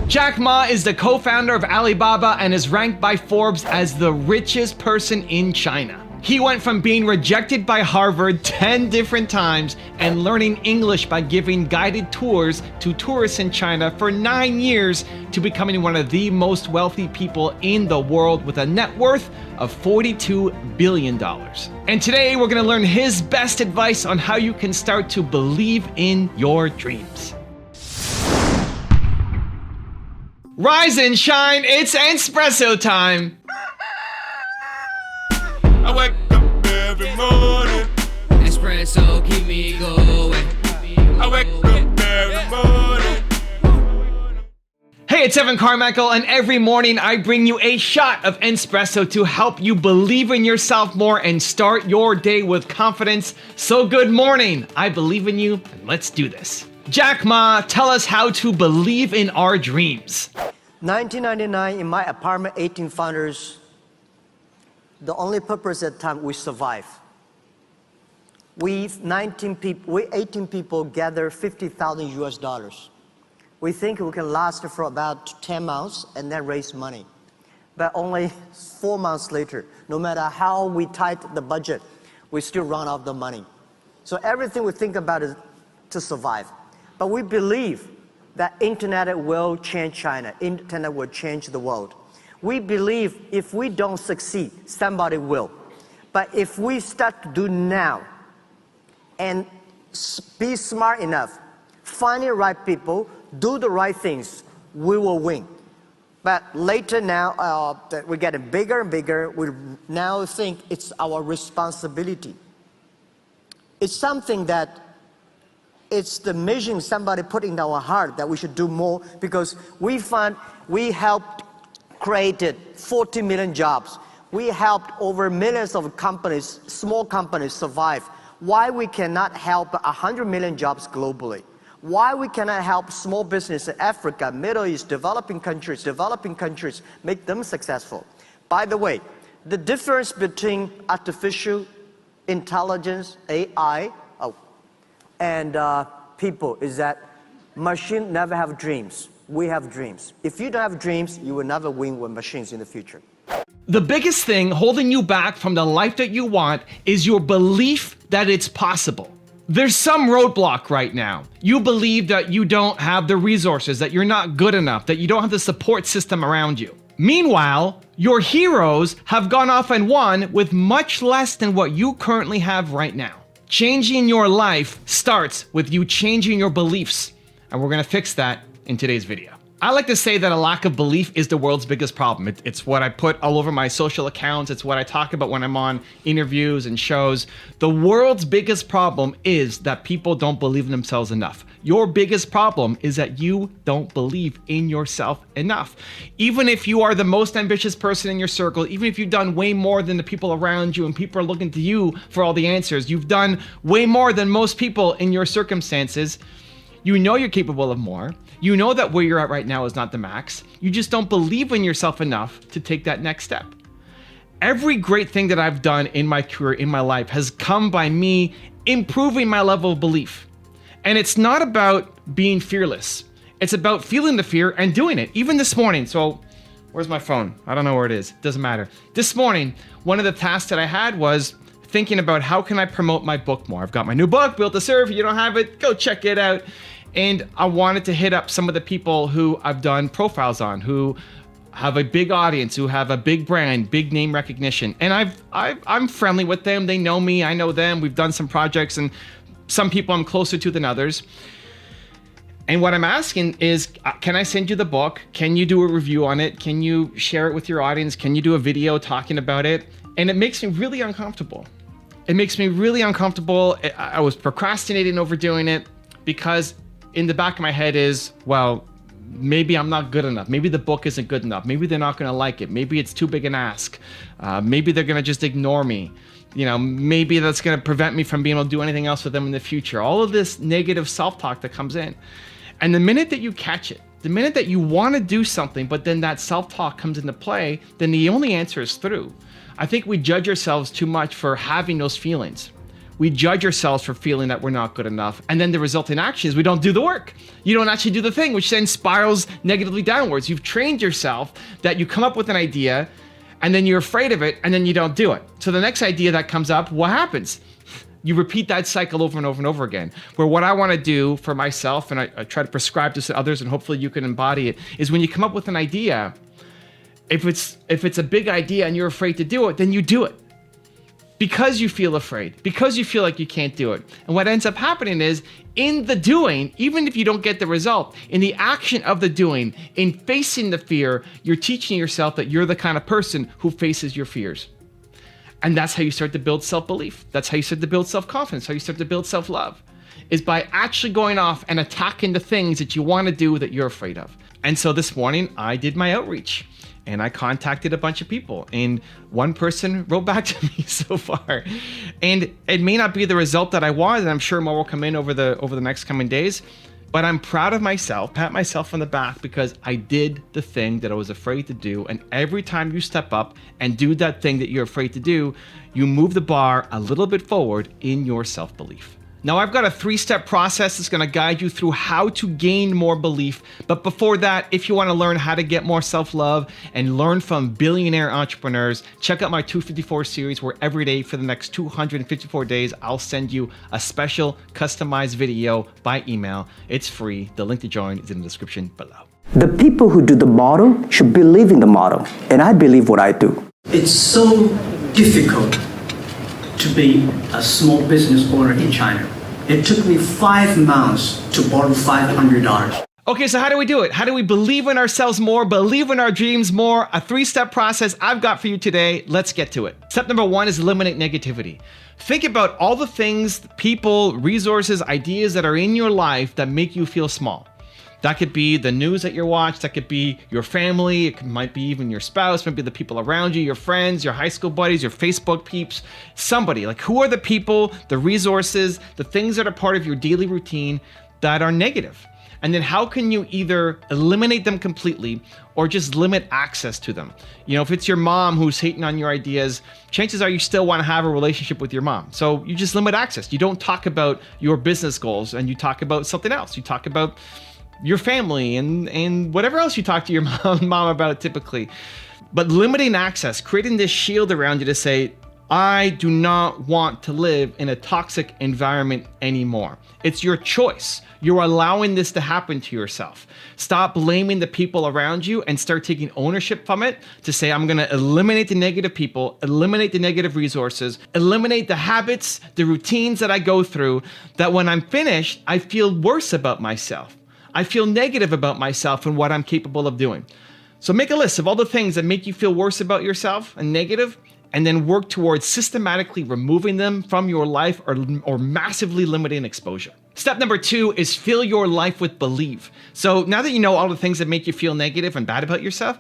Jack Ma is the co-founder of Alibaba and is ranked by Forbes as the richest person in China. He went from being rejected by Harvard 10 different times and learning English by giving guided tours to tourists in China for 9 years to becoming one of the most wealthy people in the world with a net worth of $42 billion. And today we're gonna learn his best advice on how you can start to believe in your dreams. Rise and shine, it's Entspresso time! I wake up every morning. Espresso keep me going. I wake up every morning. Hey, it's Carmichael, and every morning I bring you a shot of Entspresso to help you believe in yourself more and start your day with confidence. So good morning, I believe in you, and let's do this. Jack Ma, tell us how to believe in our dreams. 1999, in my apartment, 18 founders, the only purpose at the time, we survive. We 18 people gather 50,000 US dollars. We think we can last for about 10 months and then raise money. But only 4 months later, no matter how we tighten the budget, we still run out of the money. So everything we think about is to survive. But we believe that internet will change China, internet will change the world. We believe if we don't succeed, somebody will. But if we start to do now and be smart enough, find the right people, do the right things, we will win. But later now, that we're getting bigger and bigger, we now think it's our responsibility. It's something that it's the mission somebody put in our heart that we should do more, because we find we helped created 40 million jobs. We helped over millions of companies, small companies, survive. Why we cannot help 100 million jobs globally? Why we cannot help small business in Africa, Middle East, developing countries, make them successful? By the way, the difference between artificial intelligence, AI, and people is that machines never have dreams. We have dreams. If you don't have dreams, you will never win with machines in the future. The biggest thing holding you back from the life that you want is your belief that it's possible. There's some roadblock right now. You believe that you don't have the resources, that you're not good enough, that you don't have the support system around you. Meanwhile, your heroes have gone off and won with much less than what you currently have right now. Changing your life starts with you changing your beliefs, and we're gonna fix that in today's video. I like to say that a lack of belief is the world's biggest problem. It's what I put all over my social accounts. It's what I talk about when I'm on interviews and shows. The world's biggest problem is that people don't believe in themselves enough. Your biggest problem is that you don't believe in yourself enough. Even if you are the most ambitious person in your circle, even if you've done way more than the people around you and people are looking to you for all the answers, you've done way more than most people in your circumstances, you know you're capable of more. You know that where you're at right now is not the max. You just don't believe in yourself enough to take that next step. Every great thing that I've done in my career, in my life, has come by me improving my level of belief. And it's not about being fearless. It's about feeling the fear and doing it. Even this morning, so where's my phone? I don't know where it is. It doesn't matter. This morning, one of the tasks that I had was thinking about how can I promote my book more. I've got my new book, Built to Serve. If you don't have it, go check it out. And I wanted to hit up some of the people who I've done profiles on, who have a big audience, who have a big brand, big name recognition. And I'm friendly with them. They know me, I know them. We've done some projects, and some people I'm closer to than others. And what I'm asking is, can I send you the book? Can you do a review on it? Can you share it with your audience? Can you do a video talking about it? And it makes me really uncomfortable. It makes me really uncomfortable. I was procrastinating over doing it because in the back of my head is, well, maybe I'm not good enough. Maybe the book isn't good enough. Maybe they're not gonna like it. Maybe it's too big an ask. Maybe they're gonna just ignore me. You know, maybe that's gonna prevent me from being able to do anything else with them in the future. All of this negative self-talk that comes in. And the minute that you catch it, the minute that you wanna do something, but then that self-talk comes into play, then the only answer is through. I think we judge ourselves too much for having those feelings. we judge ourselves for feeling that we're not good enough. And then the resulting action is we don't do the work. You don't actually do the thing, which then spirals negatively downwards. You've trained yourself that you come up with an idea and then you're afraid of it and then you don't do it. So the next idea that comes up, what happens? You repeat that cycle over and over and over again. Where what I want to do for myself, and I try to prescribe this to others, and hopefully you can embody it, is when you come up with an idea, if it's a big idea and you're afraid to do it, then you do it. Because you feel afraid, because you feel like you can't do it. And what ends up happening is, in the doing, even if you don't get the result, in the action of the doing, in facing the fear, you're teaching yourself that you're the kind of person who faces your fears. And that's how you start to build self-belief. That's how you start to build self-confidence, how you start to build self-love, is by actually going off and attacking the things that you want to do that you're afraid of. And so this morning, I did my outreach. And I contacted a bunch of people, and one person wrote back to me so far. And it may not be the result that I wanted, and I'm sure more will come in over the next coming days. But I'm proud of myself, pat myself on the back, because I did the thing that I was afraid to do. And every time you step up and do that thing that you're afraid to do, you move the bar a little bit forward in your self-belief. Now, I've got a 3-step process that's going to guide you through how to gain more belief. But before that, if you want to learn how to get more self-love and learn from billionaire entrepreneurs, check out my 254 series, where every day for the next 254 days, I'll send you a special customized video by email. It's free. The link to join is in the description below. The people who do the model should believe in the model, and I believe what I do. It's so difficult to be a small business owner in China. It took me 5 months to borrow $500. Okay, so how do we do it? How do we believe in ourselves more, believe in our dreams more? A 3-step process I've got for you today. Let's get to it. Step number 1 is eliminate negativity. Think about all the things, people, resources, ideas that are in your life that make you feel small. That could be the news that you watch, that could be your family, it might be even your spouse, maybe the people around you, your friends, your high school buddies, your Facebook peeps, somebody. Like, who are the people, the resources, the things that are part of your daily routine that are negative? And then how can you either eliminate them completely or just limit access to them? You know, if it's your mom who's hating on your ideas, chances are you still want to have a relationship with your mom. So you just limit access. You don't talk about your business goals, and you talk about something else. You talk about your family and whatever else you talk to your mom about typically. But limiting access, creating this shield around you to say, I do not want to live in a toxic environment anymore. It's your choice. You're allowing this to happen to yourself. Stop blaming the people around you and start taking ownership from it to say, I'm gonna eliminate the negative people, eliminate the negative resources, eliminate the habits, the routines that I go through, that when I'm finished, I feel worse about myself. I feel negative about myself and what I'm capable of doing. So make a list of all the things that make you feel worse about yourself and negative, and then work towards systematically removing them from your life or massively limiting exposure. Step number 2 is fill your life with belief. So now that you know all the things that make you feel negative and bad about yourself,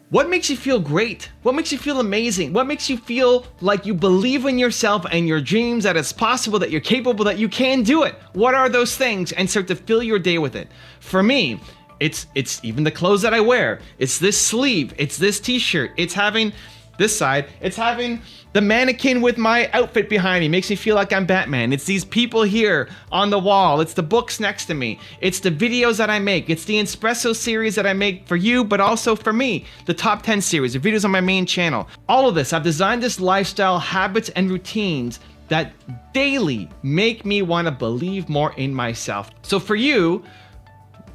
what makes you feel great? What makes you feel amazing? What makes you feel like you believe in yourself and your dreams, that it's possible, that you're capable, that you can do it? What are those things? And start to fill your day with it. For me, it's even the clothes that I wear. It's this sleeve. It's this t-shirt. It's having this side. It's having the mannequin with my outfit behind me. Makes me feel like I'm Batman. It's these people here on the wall. It's the books next to me. It's the videos that I make. It's the Entspresso series that I make for you, but also for me. The top 10 series, the videos on my main channel. All of this, I've designed this lifestyle, habits, and routines that daily make me want to believe more in myself. So for you,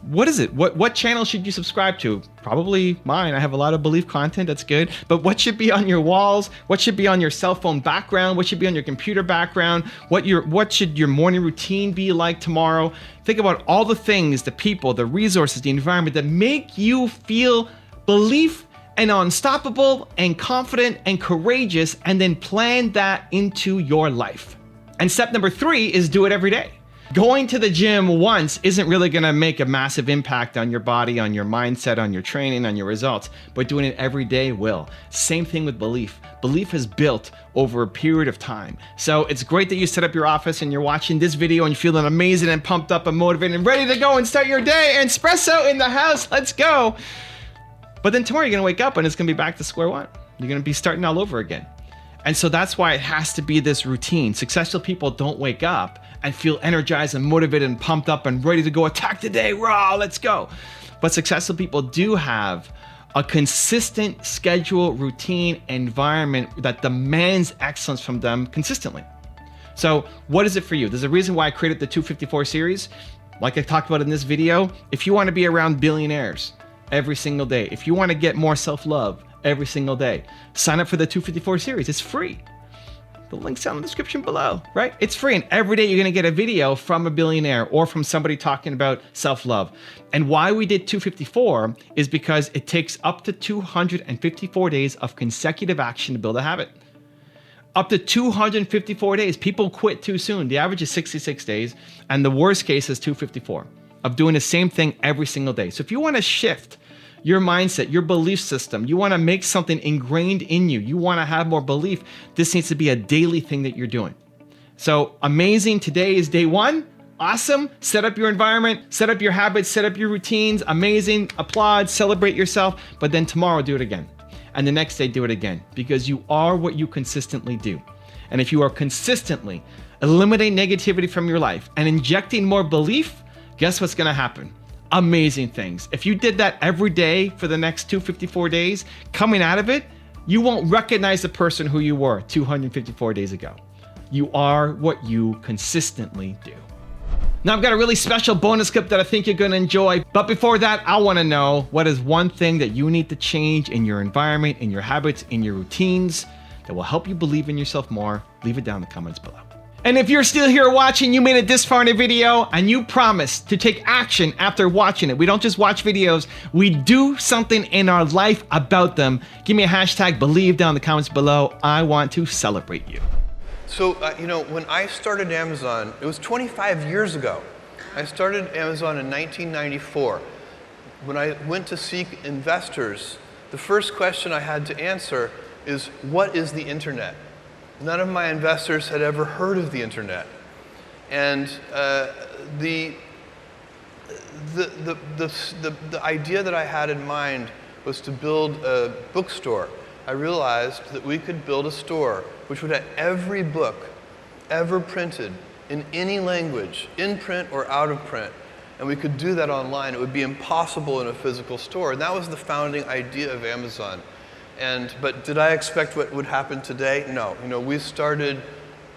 what is it? What channel should you subscribe to? Probably mine. I have a lot of belief content. That's good. But what should be on your walls? What should be on your cell phone background? What should be on your computer background? What should your morning routine be like tomorrow? Think about all the things, the people, the resources, the environment that make you feel belief and unstoppable and confident and courageous, and then plan that into your life. And step number 3 is do it every day. Going to the gym once isn't really gonna make a massive impact on your body, on your mindset, on your training, on your results, but doing it every day will. Same thing with belief. Belief is built over a period of time. So it's great that you set up your office and you're watching this video and you're feeling amazing and pumped up and motivated and ready to go and start your day. Entspresso in the house, let's go. But then tomorrow you're gonna wake up and it's gonna be back to square one. You're gonna be starting all over again. And so that's why it has to be this routine. Successful people don't wake up and feel energized and motivated and pumped up and ready to go attack the day, raw, let's go. But successful people do have a consistent schedule, routine, environment that demands excellence from them consistently. So what is it for you? There's a reason why I created the 254 series. Like I talked about in this video, if you want to be around billionaires every single day, if you want to get more self-love every single day, sign up for the 254 series. It's free. The link's down in the description below, right? It's free, and every day you're gonna get a video from a billionaire or from somebody talking about self-love. And why we did 254 is because it takes up to 254 days of consecutive action to build a habit. Up to 254 days. People quit too soon. The average is 66 days, and the worst case is 254 of doing the same thing every single day. So if you wanna shift your mindset, your belief system, you wanna make something ingrained in you, you wanna have more belief, this needs to be a daily thing that you're doing. So amazing, today is day one, awesome. Set up your environment, set up your habits, set up your routines, amazing, applaud, celebrate yourself, but then tomorrow do it again. And the next day do it again, because you are what you consistently do. And if you are consistently eliminating negativity from your life and injecting more belief, guess what's gonna happen? Amazing things. If you did that every day for the next 254 days, coming out of it, you won't recognize the person who you were 254 days ago. You are what you consistently do. Now I've got a really special bonus clip that I think you're gonna enjoy. But before that, I wanna know what is one thing that you need to change in your environment, in your habits, in your routines that will help you believe in yourself more. Leave it down in the comments below. And if you're still here watching, you made it this far in the video and you promised to take action after watching it. We don't just watch videos, we do something in our life about them. Give me a hashtag believe down in the comments below. I want to celebrate you. So, you know, when I started Amazon, it was 25 years ago. I started Amazon in 1994. When I went to seek investors, the first question I had to answer is, what is the internet? None of my investors had ever heard of the internet. And the idea that I had in mind was to build a bookstore. I realized that we could build a store which would have every book ever printed in any language, in print or out of print. And we could do that online. It would be impossible in a physical store. And that was the founding idea of Amazon. But did I expect what would happen today? No. You know, we started,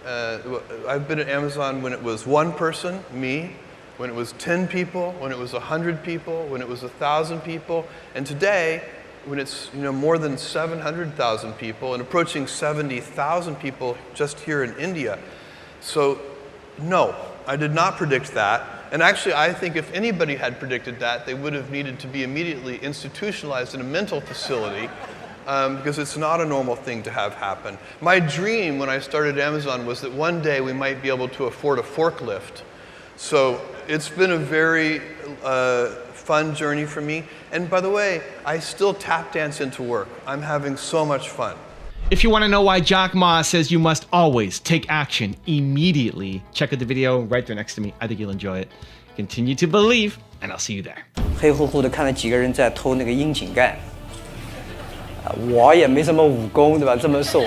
I've been at Amazon when it was one person, me, when it was 10 people, when it was 100 people, when it was 1,000 people, and today, when it's more than 700,000 people and approaching 70,000 people just here in India. So, no, I did not predict that. And actually, I think if anybody had predicted that, they would have needed to be immediately institutionalized in a mental facility. Because it's not a normal thing to have happen. My dream when I started Amazon was that one day we might be able to afford a forklift. So it's been a very fun journey for me. And by the way, I still tap dance into work. I'm having so much fun. If you want to know why Jack Ma says you must always take action immediately, check out the video right there next to me. I think you'll enjoy it. Continue to believe, and I'll see you there. 黑乎乎的看到几个人在偷那个窨井盖，我也没什么武功，对吧？这么瘦。